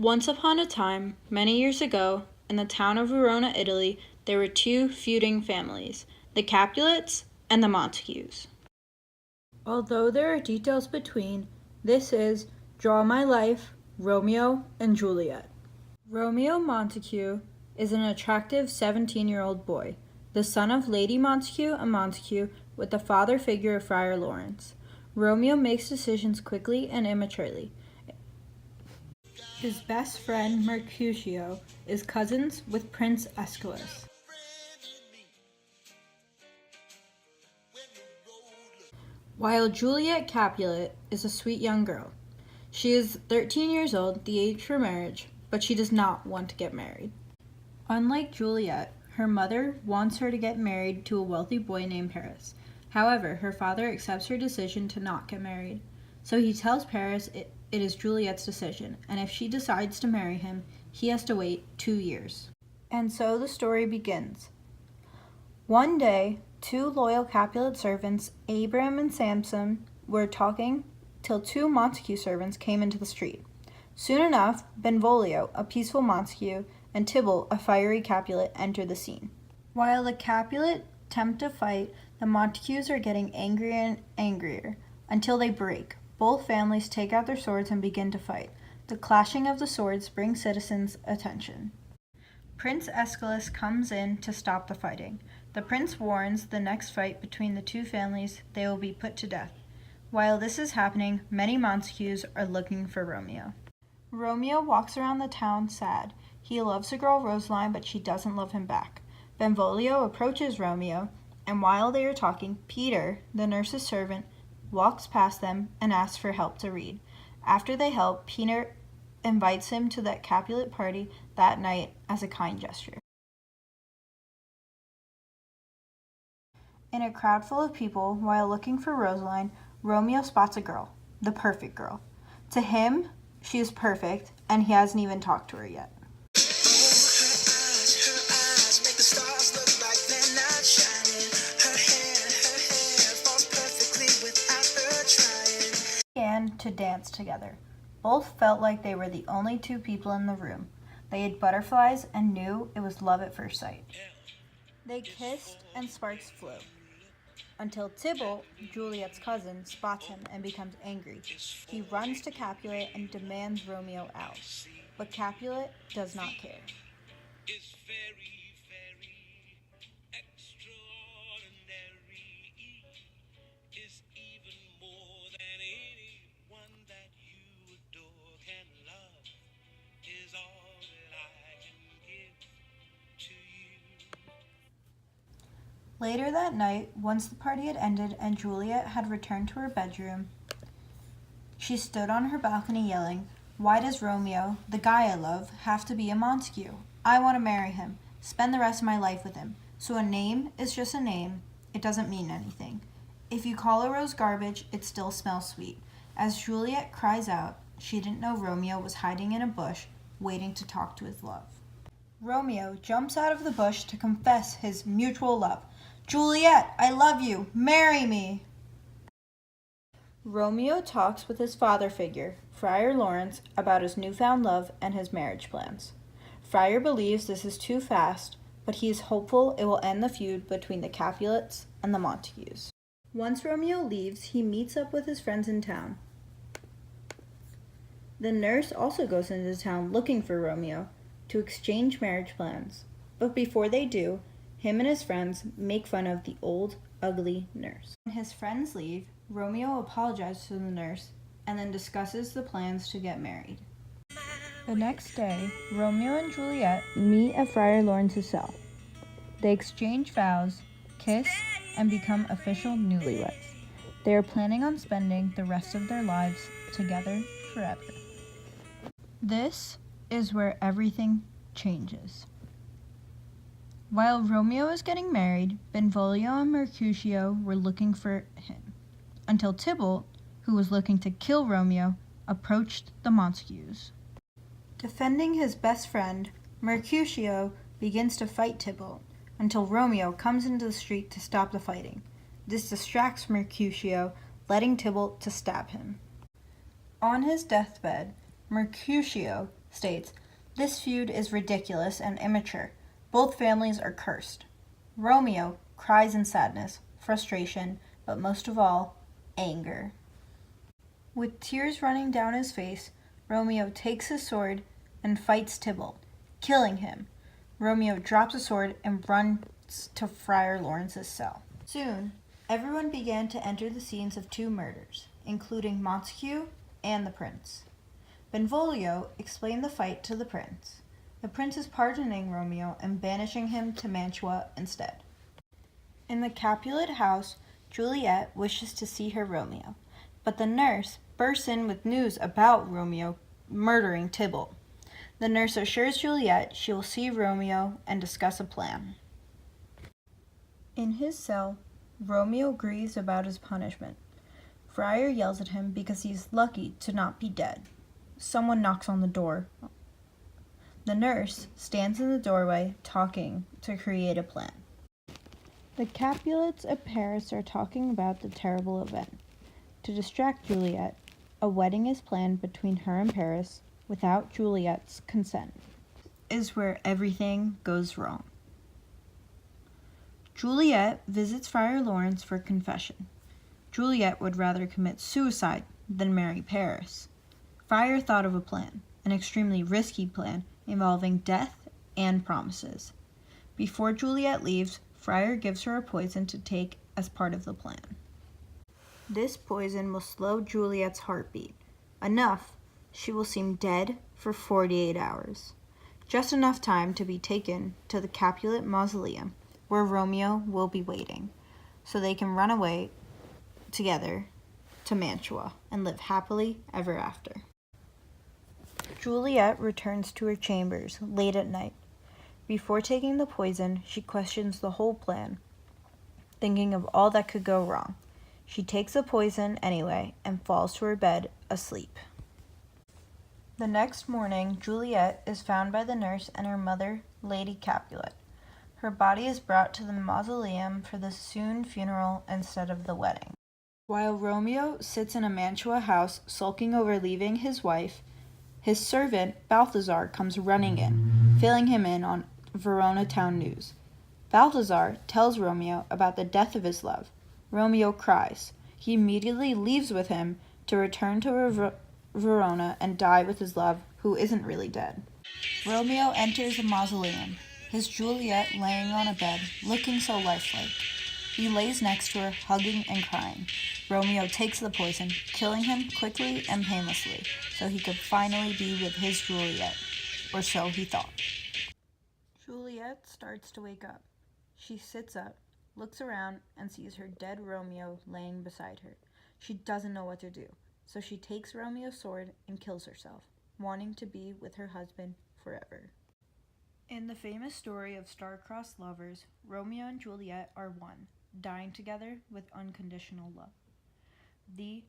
Once upon a time, many years ago, in the town of Verona, Italy, there were two feuding families, the Capulets and the Montagues. Although there are details between, this is Draw My Life, Romeo and Juliet. Romeo Montague is an attractive 17-year-old boy, the son of Lady Montague and Montague with the father figure of Friar Lawrence. Romeo makes decisions quickly and immaturely. His best friend, Mercutio, is cousins with Prince Aeschylus. While Juliet Capulet is a sweet young girl. She is 13 years old, the age for marriage, but she does not want to get married. Unlike Juliet, her mother wants her to get married to a wealthy boy named Paris. However, her father accepts her decision to not get married. So he tells Paris it is Juliet's decision, and if she decides to marry him, he has to wait 2 years. And so the story begins. One day, two loyal Capulet servants, Abram and Samson, were talking till two Montague servants came into the street. Soon enough, Benvolio, a peaceful Montague, and Tybalt, a fiery Capulet, entered the scene. While the Capulet attempt to fight, the Montagues are getting angrier and angrier until they break. Both families take out their swords and begin to fight. The clashing of the swords brings citizens' attention. Prince Aeschylus comes in to stop the fighting. The prince warns the next fight between the two families, they will be put to death. While this is happening, many Montagues are looking for Romeo. Romeo walks around the town sad. He loves the girl Rosaline, but she doesn't love him back. Benvolio approaches Romeo, and while they are talking, Peter, the nurse's servant, walks past them and asks for help to read. After they help, Peter invites him to the Capulet party that night as a kind gesture. In a crowd full of people, while looking for Rosaline, Romeo spots a girl, the perfect girl. To him, she is perfect, and he hasn't even talked to her yet. Began to dance together. Both felt like they were the only two people in the room. They had butterflies and knew it was love at first sight. They kissed and sparks flew. Until Tybalt, Juliet's cousin, spots him and becomes angry. He runs to Capulet and demands Romeo out. But Capulet does not care. It's very, very extraordinary. It's even more than anyone that you adore can love. Is all that I can give to you. Later that night, once the party had ended and Juliet had returned to her bedroom, she stood on her balcony yelling, "Why does Romeo, the guy I love, have to be a Montague? I want to marry him, spend the rest of my life with him. So a name is just a name. It doesn't mean anything. If you call a rose garbage, it still smells sweet." As Juliet cries out, she didn't know Romeo was hiding in a bush, waiting to talk to his love. Romeo jumps out of the bush to confess his mutual love. "Juliet, I love you. Marry me." Romeo talks with his father figure, Friar Lawrence, about his newfound love and his marriage plans. Friar believes this is too fast, but he is hopeful it will end the feud between the Capulets and the Montagues. Once Romeo leaves, he meets up with his friends in town. The nurse also goes into town looking for Romeo to exchange marriage plans, but before they do, him and his friends make fun of the old, ugly nurse. When his friends leave, Romeo apologizes to the nurse and then discusses the plans to get married. The next day, Romeo and Juliet meet at Friar Lawrence's cell. They exchange vows, kiss, and become official newlyweds. They are planning on spending the rest of their lives together forever. This is where everything changes. While Romeo was getting married, Benvolio and Mercutio were looking for him, until Tybalt, who was looking to kill Romeo, approached the Montagues. Defending his best friend, Mercutio begins to fight Tybalt, until Romeo comes into the street to stop the fighting. This distracts Mercutio, letting Tybalt to stab him. On his deathbed, Mercutio states, "This feud is ridiculous and immature. Both families are cursed." Romeo cries in sadness, frustration, but most of all, anger. With tears running down his face, Romeo takes his sword and fights Tybalt, killing him. Romeo drops the sword and runs to Friar Lawrence's cell. Soon, everyone began to enter the scenes of two murders, including Montague and the prince. Benvolio explained the fight to the prince. The prince is pardoning Romeo and banishing him to Mantua instead. In the Capulet house, Juliet wishes to see her Romeo, but the nurse bursts in with news about Romeo murdering Tybalt. The nurse assures Juliet she will see Romeo and discuss a plan. In his cell, Romeo grieves about his punishment. Friar yells at him because he's lucky to not be dead. Someone knocks on the door. The nurse stands in the doorway talking to create a plan. The Capulets of Paris are talking about the terrible event. To distract Juliet, a wedding is planned between her and Paris without Juliet's consent. Is where everything goes wrong. Juliet visits Friar Lawrence for confession. Juliet would rather commit suicide than marry Paris. Friar thought of a plan, an extremely risky plan involving death and promises. Before Juliet leaves, Friar gives her a poison to take as part of the plan. This poison will slow Juliet's heartbeat. Enough, she will seem dead for 48 hours. Just enough time to be taken to the Capulet mausoleum, where Romeo will be waiting, so they can run away together to Mantua and live happily ever after. Juliet returns to her chambers late at night. Before taking the poison, she questions the whole plan, thinking of all that could go wrong. She takes the poison anyway and falls to her bed asleep. The next morning, Juliet is found by the nurse and her mother, Lady Capulet. Her body is brought to the mausoleum for the soon funeral instead of the wedding. While Romeo sits in a Mantua house sulking over leaving his wife, his servant, Balthazar, comes running in, filling him in on Verona town news. Balthazar tells Romeo about the death of his love. Romeo cries. He immediately leaves with him to return to Verona and die with his love, who isn't really dead. Romeo enters a mausoleum, his Juliet laying on a bed, looking so lifelike. He lays next to her, hugging and crying. Romeo takes the poison, killing him quickly and painlessly, so he could finally be with his Juliet, or so he thought. Juliet starts to wake up. She sits up, looks around, and sees her dead Romeo laying beside her. She doesn't know what to do, so she takes Romeo's sword and kills herself, wanting to be with her husband forever. In the famous story of star-crossed lovers, Romeo and Juliet are one, dying together with unconditional love. The